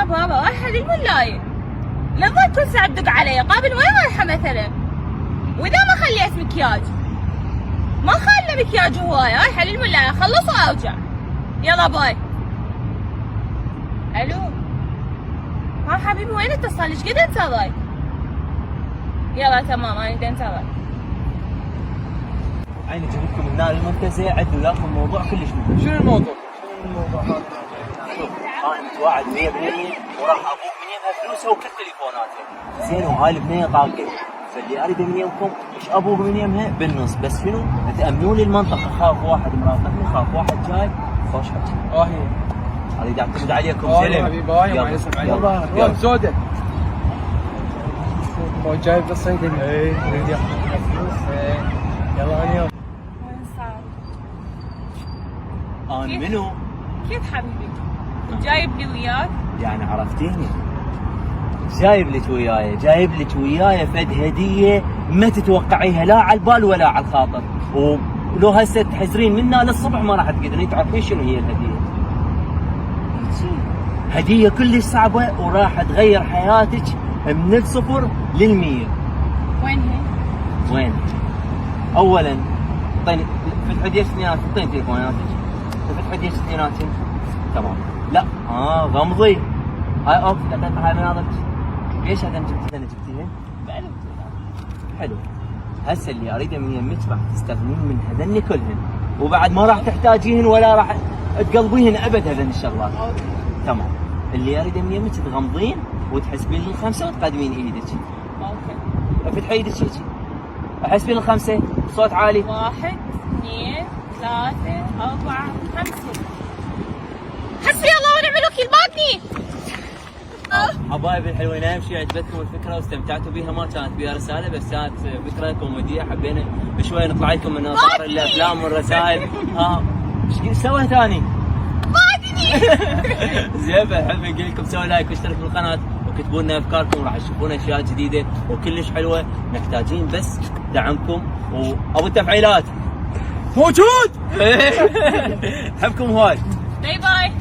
ها بابا رايحة للملاية، لا تظل كل ساعة تدق علي، قابل وين رايحة مثلا؟ واذا ما خليت مكياج، ما خلى مكياج هواية، رايحة للملاية اخلص وارجع. يلا باي. الو ها حبيبي وين اتصل؟ ايش قد انتظرك؟ يلا تمام انا بدي انتظر. عيني جبتكم من نار المنتزه، عدوا وياكم موضوع كلش مهم. شنو الموضوع؟ هذا؟ شوف انا متوعد 100% وراح ابوك من يمها فلوسها وكل تليفوناتها. زين وهاي البنيه طاقه، فاللي اريده من يمكم مش ابوه من يمها بالنص، بس شنو؟ تامنون لي المنطقه، خاف واحد مراقبني، خاف واحد جاي خوش حكي. هي اريد اعتمد عليكم يا حبيبي هاي ما يسمع يلا يلا سوده. هو جايب بالصيدلي. اي يريد ياخذ فلوس. يلا انا وين صار؟ انا منو؟ كيف حبيبي؟ جايب لي وياك؟ يعني عرفتيني؟ جايب لك وياي، جايب لك وياي فد هديه ما تتوقعيها لا على البال ولا على الخاطر، ولو هسه تحزرين منها للصبح ما راح تقدرين تعرفين شنو هي الهديه. هديه كلش صعبه وراح تغير حياتك من الصفر لل100. وين هي؟ وين؟ اولا اعطيني فتح هديه اثنيناتك، اعطيني تليفوناتك، فتح هديه اثنيناتك. تمام. لا غمضي. هاي اوف دقيقه، هاي مناظرك. ليش هذا جبتيها؟ انا جبتيها؟ حلو. هسه اللي اريده من يمك راح تستغنين من هذن كلهن، وبعد ما راح تحتاجيهن ولا راح تقلبيهن ابد هذن الشغلات. تمام. اللي اريده من يمك تغمضين وتحسبين لي الخمسه وتقدمين ايدك. اوكي. افتحي ايدك هيجي. احسبين الخمسه بصوت عالي. 1 2 3 4 5. حسبي الله ونعم الوكيل، باقني. حبايبي الحلوين، اهم شيء عجبتكم الفكره واستمتعتوا بيها، ما كانت بيها رساله بس كانت فكره كوميديه، حبينا شوي نطلع لكم من اطار الافلام والرسائل. ايش سوى ثاني؟ زين بحب نقول لكم سووا لايك واشتركوا بالقناه وكتبوا لنا افكاركم، راح تشوفون اشياء جديده وكلش حلوه، محتاجين بس دعمكم وابو التفعيلات موجود. حبكم هواي. باي باي.